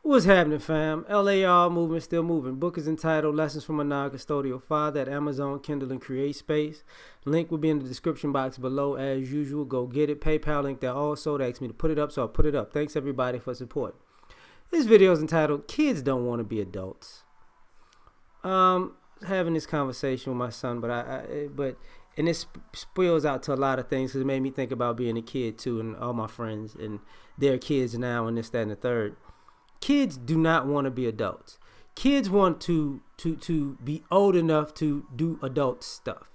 What's happening, fam? L.A.R. movement still moving. Book is entitled Lessons from a Non-Custodial Father at Amazon, Kindle, and Create Space. Link will be in the description box below as usual. Go get it. PayPal link there also. They asked me to put it up, so I'll put it up. Thanks everybody for support. This video is entitled Kids Don't Want to Be Adults. Having this conversation with my son, and this spills out to a lot of things because it made me think about being a kid too, and all my friends and their kids now, and this, that, and the third. Kids do not want to be adults. Kids want to be old enough to do adult stuff.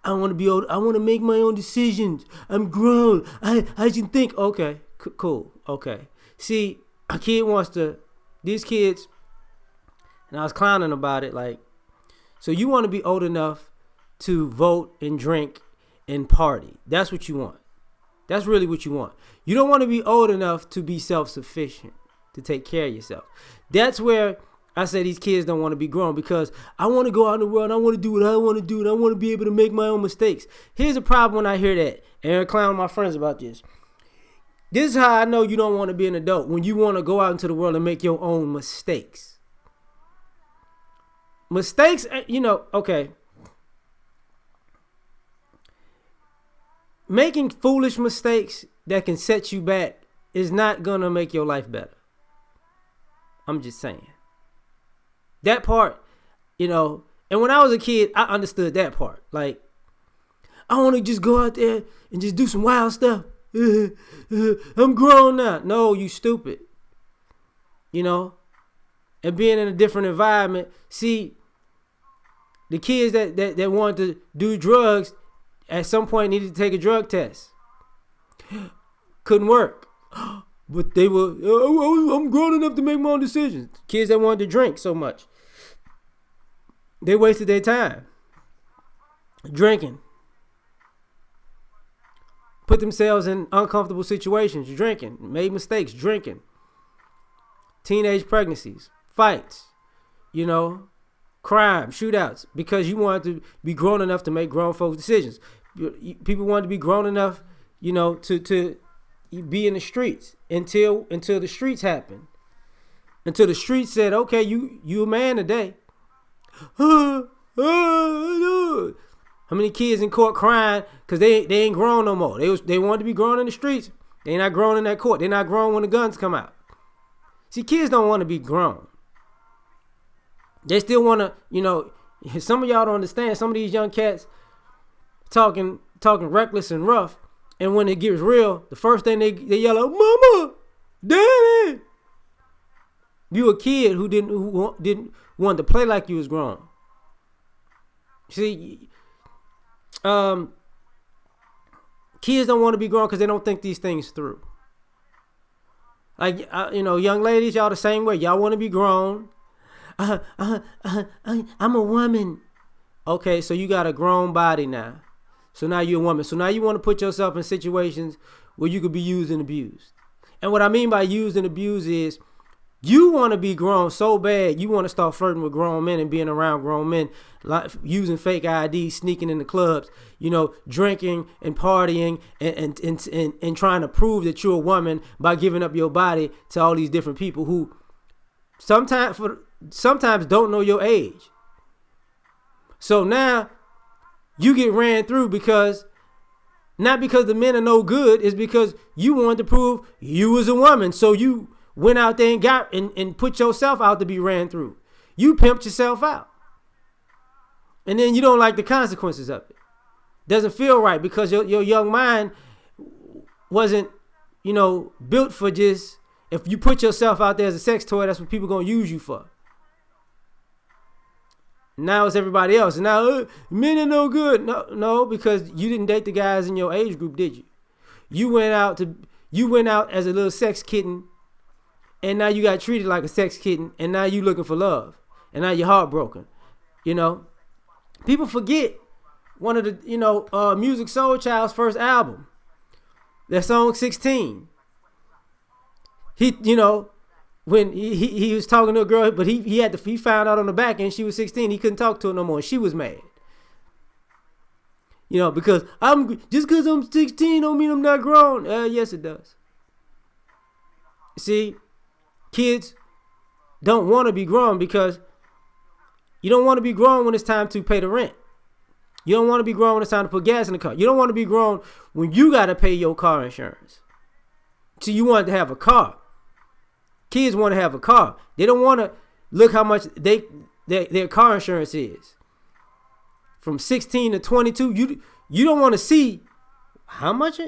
I want to be old. I want to make my own decisions. I'm grown. I can think. Okay, cool. Okay. See, a kid wants to. These kids, and I was clowning about it. Like, so you want to be old enough to vote and drink and party. That's what you want. That's really what you want. You don't want to be old enough to be self-sufficient, to take care of yourself. That's where I say these kids don't want to be grown, because I want to go out in the world. I want to do what I want to do, and I want to be able to make my own mistakes. Here's a problem when I hear that, and I clown my friends about this. This is how I know you don't want to be an adult, when you want to go out into the world and make your own mistakes. Mistakes, okay. Making foolish mistakes that can set you back is not going to make your life better. I'm just saying. That part, and when I was a kid, I understood that part. Like, I want to just go out there and just do some wild stuff. I'm grown now. No, you stupid. And being in a different environment. See, the kids that want to do drugs at some point needed to take a drug test. Couldn't work. But they were, I'm grown enough to make my own decisions. Kids that wanted to drink so much, they wasted their time drinking. Put themselves in uncomfortable situations, drinking, made mistakes, drinking. Teenage pregnancies, fights, crime, shootouts, because you wanted to be grown enough to make grown folks decisions. People wanted to be grown enough, to be in the streets until the streets happened. Until the streets said, okay, you a man today. How many kids in court crying because they ain't grown no more? They wanted to be grown in the streets. They not grown in that court. They not grown when the guns come out. See, kids don't want to be grown. They still want to, some of y'all don't understand. Some of these young cats talking reckless and rough. And when it gets real, the first thing they yell out, "Mama, Daddy!" You a kid who didn't want to play like you was grown. See, kids don't want to be grown because they don't think these things through. Like, young ladies, y'all the same way. Y'all want to be grown. I'm a woman. Okay, so you got a grown body now. So now you're a woman. So now you want to put yourself in situations where you could be used and abused. And what I mean by used and abused is you want to be grown so bad, you want to start flirting with grown men and being around grown men, like using fake IDs, sneaking in the clubs, drinking and partying and trying to prove that you're a woman by giving up your body to all these different people who sometimes don't know your age. So now you get ran through not because the men are no good, it's because you wanted to prove you was a woman. So you went out there and got and put yourself out to be ran through. You pimped yourself out. And then you don't like the consequences of it. Doesn't feel right because your young mind wasn't, built for just, if you put yourself out there as a sex toy, that's what people gonna use you for. Now it's everybody else. Now men are no good. No, because you didn't date the guys in your age group, did you? You went out as a little sex kitten, and now you got treated like a sex kitten, and now you looking for love, and now you're heartbroken. People forget one of the Music Soul Child's first album, that song 16. When he was talking to a girl, but he found out on the back end she was 16. He couldn't talk to her no more. And she was mad. Because I'm 16 don't mean I'm not grown. Yes, it does. See, kids don't want to be grown because you don't want to be grown when it's time to pay the rent. You don't want to be grown when it's time to put gas in the car. You don't want to be grown when you got to pay your car insurance. So you want to have a car. Kids want to have a car. They don't want to look how much their car insurance is. From 16 to 22, you don't want to see how much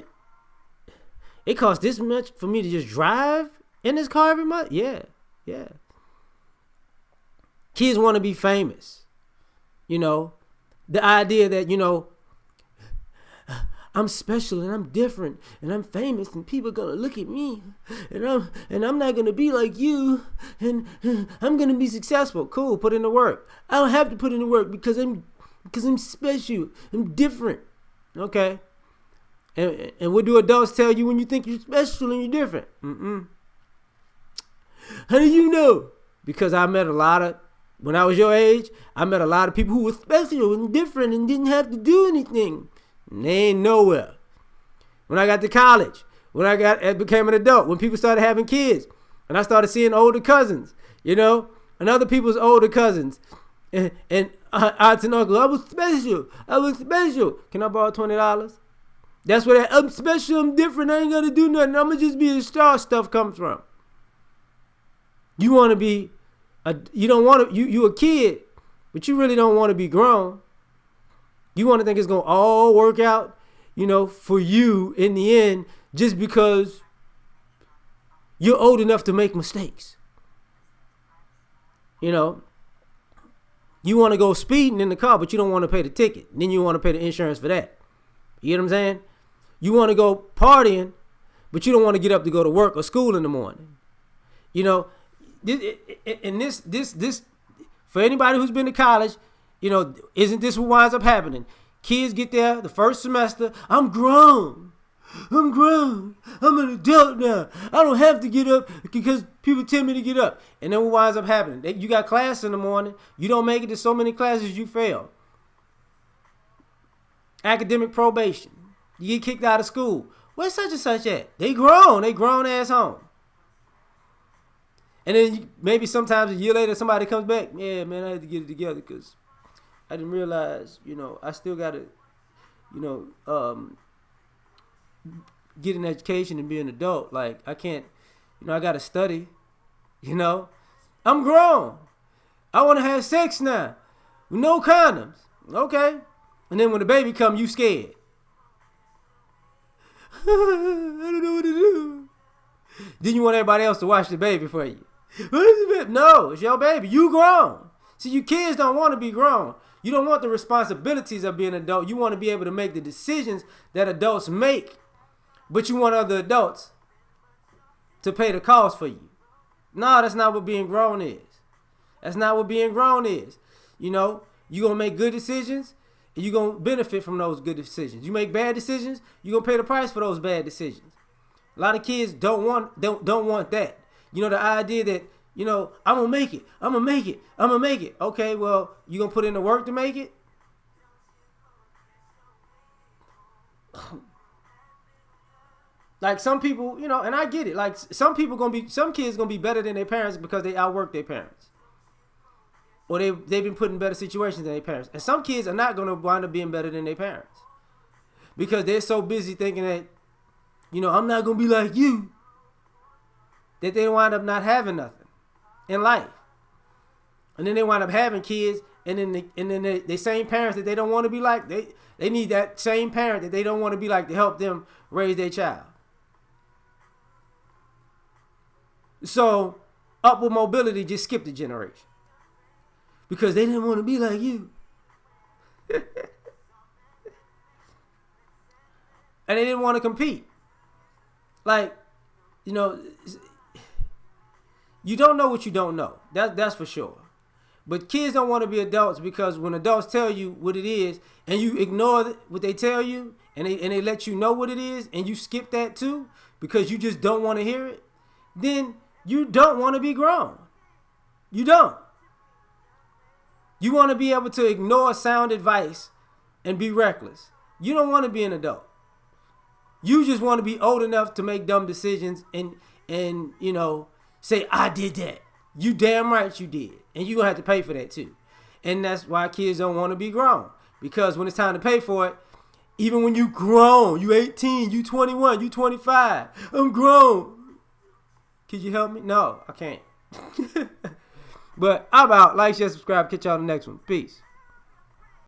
it costs this much for me to just drive in this car every month. Yeah. Kids want to be famous. The idea that, I'm special and I'm different and I'm famous and people are gonna look at me and I'm not gonna be like you and I'm gonna be successful. Cool, put in the work. I don't have to put in the work because I'm special. I'm different. Okay. And what do adults tell you when you think you're special and you're different? How do you know? Because when I was your age, I met a lot of people who were special and different and didn't have to do anything. And they ain't nowhere. When I got to college, became an adult, when people started having kids, and I started seeing older cousins, and other people's older cousins, and aunts and uncles, I was special. Can I borrow $20? That's where I'm special, I'm different, I ain't gonna do nothing, I'm gonna just be a star stuff comes from. You want to be, you a kid, but you really don't want to be grown. You want to think it's going to all work out, for you in the end, just because you're old enough to make mistakes. You want to go speeding in the car, but you don't want to pay the ticket. Then you want to pay the insurance for that. You know what I'm saying? You want to go partying, but you don't want to get up to go to work or school in the morning. This for anybody who's been to college, isn't this what winds up happening? Kids get there the first semester, I'm grown. I'm an adult now. I don't have to get up because people tell me to get up. And then what winds up happening? You got class in the morning. You don't make it to so many classes, you fail. Academic probation. You get kicked out of school. Where's such and such at? They grown ass home. And then maybe sometimes a year later somebody comes back. Yeah, man, I had to get it together because I didn't realize, I still got to, get an education and be an adult. Like, I can't, I got to study, I'm grown. I want to have sex now with no condoms. Okay. And then when the baby come, you scared. I don't know what to do. Then you want everybody else to watch the baby for you. No, it's your baby. You grown. See, you kids don't want to be grown. You don't want the responsibilities of being an adult. You want to be able to make the decisions that adults make. But you want other adults to pay the cost for you. No, that's not what being grown is. That's not what being grown is. You're going to make good decisions and you're going to benefit from those good decisions. You make bad decisions, you're going to pay the price for those bad decisions. A lot of kids don't want that. The idea that, I'm going to make it. Okay, well, you going to put in the work to make it? Like some people, and I get it. Like some kids going to be better than their parents because they outwork their parents. Or they've been put in better situations than their parents. And some kids are not going to wind up being better than their parents. Because they're so busy thinking that, I'm not going to be like you. That they wind up not having nothing in life. And then they wind up having kids, and then the same parents that they don't want to be like, they need that same parent that they don't want to be like to help them raise their child. So upward mobility just skipped a generation. Because they didn't want to be like you. And they didn't want to compete. Like, you don't know what you don't know. That's for sure. But kids don't want to be adults because when adults tell you what it is and you ignore what they tell you and they let you know what it is and you skip that too because you just don't want to hear it, then you don't want to be grown. You don't. You want to be able to ignore sound advice and be reckless. You don't want to be an adult. You just want to be old enough to make dumb decisions and say, I did that. You damn right you did. And you going to have to pay for that too. And that's why kids don't want to be grown. Because when it's time to pay for it, even when you grown, you 18, you 21, you 25, I'm grown. Can you help me? No, I can't. But I'm out. Like, share, subscribe. Catch y'all on the next one. Peace.